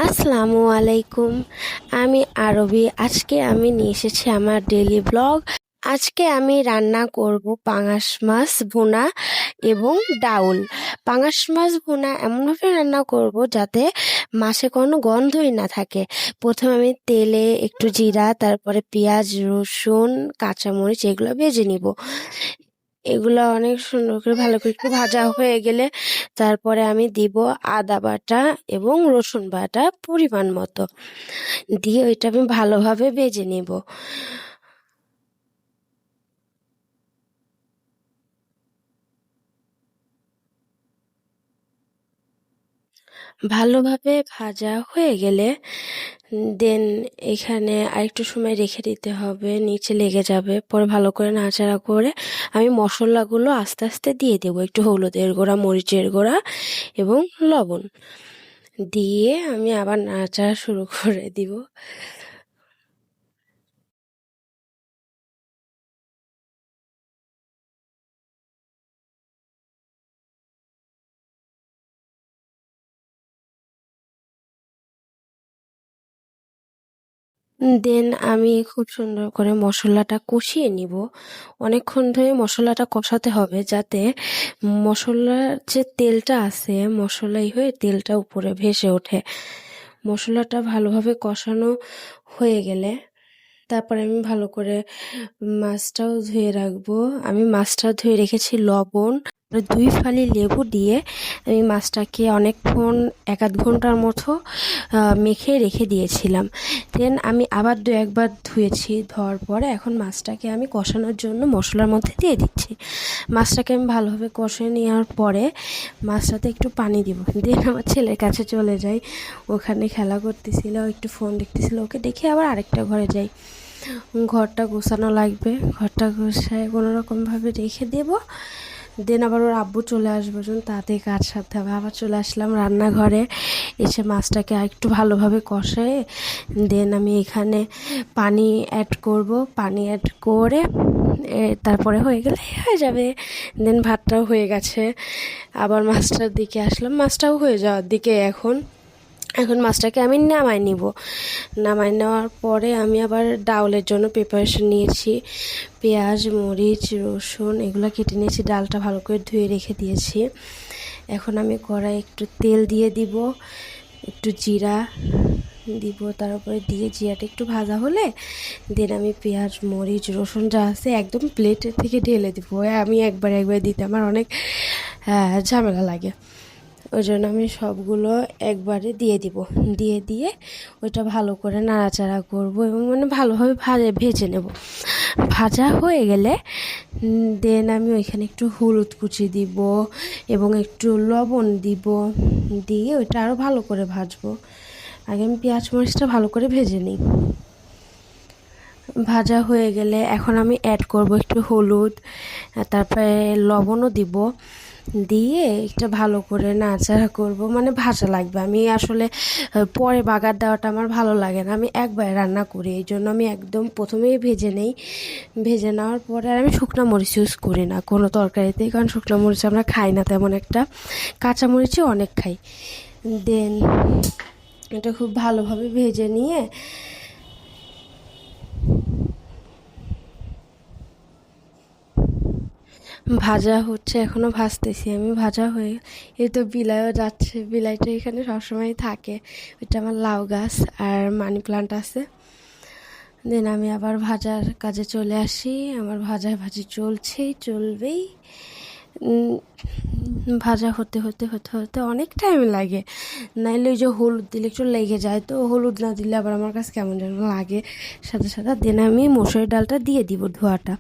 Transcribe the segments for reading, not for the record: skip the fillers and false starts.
আসসালামু আলাইকুম। আমি আরবি। আজকে আমি নিয়ে এসেছি আমার ডেইলি ব্লগ। আজকে আমি রান্না করব পাঙাশ মাছ ভুনা এবং ডাউল। পাঙাশ মাছ ভুনা এমনভাবে রান্না করব যাতে মাছে কোনো গন্ধই না থাকে। প্রথমে আমি তেলে একটু জিরা, তারপরে পেঁয়াজ, রসুন, কাঁচামরিচ এগুলো ভেজে নিব। এগুলো অনেক সুন্দর করে ভালো করে একটু ভাজা হয়ে গেলে তারপরে আমি দিব আদা বাটা এবং রসুন বাটা পরিমাণ মতো, দিয়ে ওইটা আমি ভালোভাবে ভেজে নিব। ভালোভাবে ভাজা হয়ে গেলে দেন এখানে আরেকটু সময় রেখে দিতে হবে, নিচে লেগে যাবে। পরে ভালো করে নাড়াচাড়া করে আমি মশলাগুলো আস্তে আস্তে দিয়ে দেবো, একটু হলুদের গুঁড়া, মরিচের গুঁড়া এবং লবণ দিয়ে আমি আবার নাড়াচাড়া শুরু করে দিব। দেন আমি খুব সুন্দর করে মশলাটা কষিয়ে নিব। অনেকক্ষণ ধরে মশলাটা কষাতে হবে যাতে মশলার যে তেলটা আছে মশলাই হয়ে তেলটা উপরে ভেসে ওঠে। মশলাটা ভালোভাবে কষানো হয়ে গেলে তারপরে আমি ভালো করে মাছটাও ধুয়ে রাখবো। আমি মাছটা ধুয়ে রেখেছি লবণ আর 2 ফালি লেবু দিয়ে আমি মাছটাকে অনেকক্ষণ 1-8 ঘন্টার মতো মেখে রেখে দিয়েছিলাম। দেন আমি আবার 2-1 বার ধুয়েছি, ধোয়ার পরে এখন মাছটাকে আমি কষানোর জন্য মশলার মধ্যে দিয়ে দিচ্ছি। মাছটাকে আমি ভালোভাবে কষে নেওয়ার পরে মাছটাতে একটু পানি দিব। দেন আমার ছেলের কাছে চলে যাই, ওখানে খেলা করতেছিল, একটু ফোন দেখতেছিল, ওকে দেখে আবার আরেকটা ঘরে যাই। ঘরটা গোছানো লাগবে, ঘরটা গোছায় কোনো রকমভাবে রেখে দেব। দেন আবার ওর আব্বু চলে আসবে, জন্য তাড়াতাড়ি কাজ সারতে হবে। আবার চলে আসলাম রান্নাঘরে, এসে মাছটাকে আরেকটু ভালোভাবে কষায়ে দেন আমি এখানে পানি অ্যাড করব। পানি অ্যাড করে তারপরে হয়ে গেলে হয়ে যাবে। দেন ভাতটাও হয়ে গেছে। আবার মাছটার দিকে আসলাম, মাছটাও হয়ে যাওয়ার দিকে এখন। এখন মাছটাকে আমি নামাই নিব। নামাই নেওয়ার পরে আমি আবার ডাউলের জন্য প্রিপারেশন নিয়েছি। পেঁয়াজ, মরিচ, রসুন এগুলো কেটে নিয়েছি, ডালটা ভালো করে ধুয়ে রেখে দিয়েছি। এখন আমি কড়াই একটু তেল দিয়ে দিব, একটু জিরা দিব, তার উপরে দিয়ে জিরাটা একটু ভাজা হলে দেন আমি পেঁয়াজ, মরিচ, রসুন যা আছে একদম প্লেটের থেকে ঢেলে দিব। আমি একবার একবার দিতে আমার অনেক ঝামেলা লাগে, ওই জন্য আমি সবগুলো একবারে দিয়ে দিব। দিয়ে ওইটা ভালো করে নাড়াচাড়া করব এবং মানে ভালোভাবে ভেজে নেব। ভাজা হয়ে গেলে দেন আমি ওইখানে একটু হলুদ কুচি দিব এবং একটু লবণ দিব, দিয়ে ওইটা আরও ভালো করে ভাজবো। আগে আমি পেঁয়াজ মরিচটা ভালো করে ভেজে নিই। ভাজা হয়ে গেলে এখন আমি অ্যাড করব একটু হলুদ, তারপরে লবণও দিব, দিয়ে একটা ভালো করে নাড়াচাড়া করব। মানে ভাজা লাগবে, আমি আসলে পরে বাগার দেওয়াটা আমার ভালো লাগে না, আমি একবার রান্না করি, এই জন্য আমি একদম প্রথমেই ভেজে নেই। ভেজে নেওয়ার পরে আর আমি শুকনো মরিচ ইউজ করি না কোনো তরকারিতে, কারণ শুকনো মরিচ আমরা খাই না তেমন একটা, কাঁচা মরিচই অনেক খাই। দেন এটা খুব ভালোভাবে ভেজে নিয়ে ভাজা হচ্ছে, এখনও ভাজতেছি আমি। ভাজা হয়ে এই তো বিলাইও যাচ্ছে, বিলাইটা এখানে সবসময় থাকে। ওইটা আমার লাউ গাছ আর মানি প্লান্ট আছে। দেন আমি আবার ভাজার কাজে চলে আসি, আমার ভাজি চলছেই, চলবেই। ভাজা হতে অনেক টাইম লাগে, নাইলে ওই যে হলুদ দিলে একটু লেগে যায়, তো হলুদ না দিলে আবার আমার কাছে কেমন যেন লাগে সাথে সাথে। দেন আমি মসুরের ডালটা দিয়ে দিব, ধোয়াটা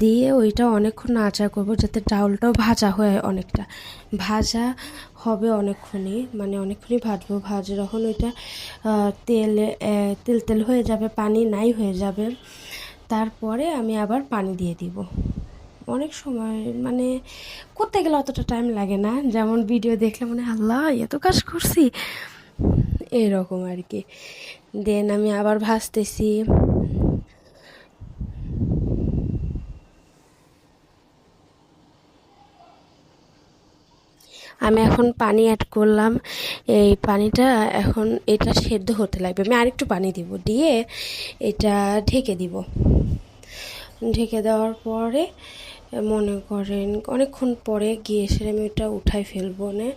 দিয়ে ওইটা অনেকক্ষণ নাড়াচাড়া করবো যাতে ডাউলটাও ভাজা হয়, অনেকটা ভাজা হবে অনেকক্ষণই, মানে অনেকক্ষণই ভাজবো। যখন ওইটা তেল তেল তেল হয়ে যাবে, পানি নাই হয়ে যাবে, তারপরে আমি আবার পানি দিয়ে দিব। অনেক সময় মানে করতে গেলে অতটা টাইম লাগে না, যেমন ভিডিও দেখলে মানে আল্লাহ এত কাজ করছি এরকম আর কি। দেন আমি আবার ভাজতেছি। আমি এখন পানি অ্যাড করলাম। এই পানিটা এখন এটা সেদ্ধ হতে লাগবে। আমি আরেকটু পানি দিব, দিয়ে এটা ঢেকে দিব। ঢেকে দেওয়ার পরে মনে করেন অনেকক্ষণ পরে গিয়ে এসে আমি ওটা উঠাই ফেলবো না,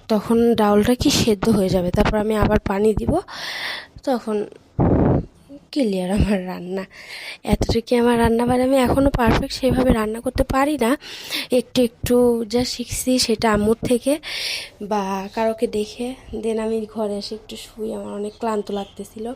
তখন ডাউলটা কি সেদ্ধ হয়ে যাবে। তারপর আমি আবার পানি দিব, তখন ক্লিয়ার আমার রান্না। এতটুকু আমার রান্না, মানে আমি এখনও পারফেক্ট সেভাবে রান্না করতে পারি না, একটু একটু যা শিখছি সেটা আম্মুর থেকে বা কারোকে দেখে। দেন আমি ঘরে এসে একটু শুই, আমার অনেক ক্লান্ত লাগতেছিল।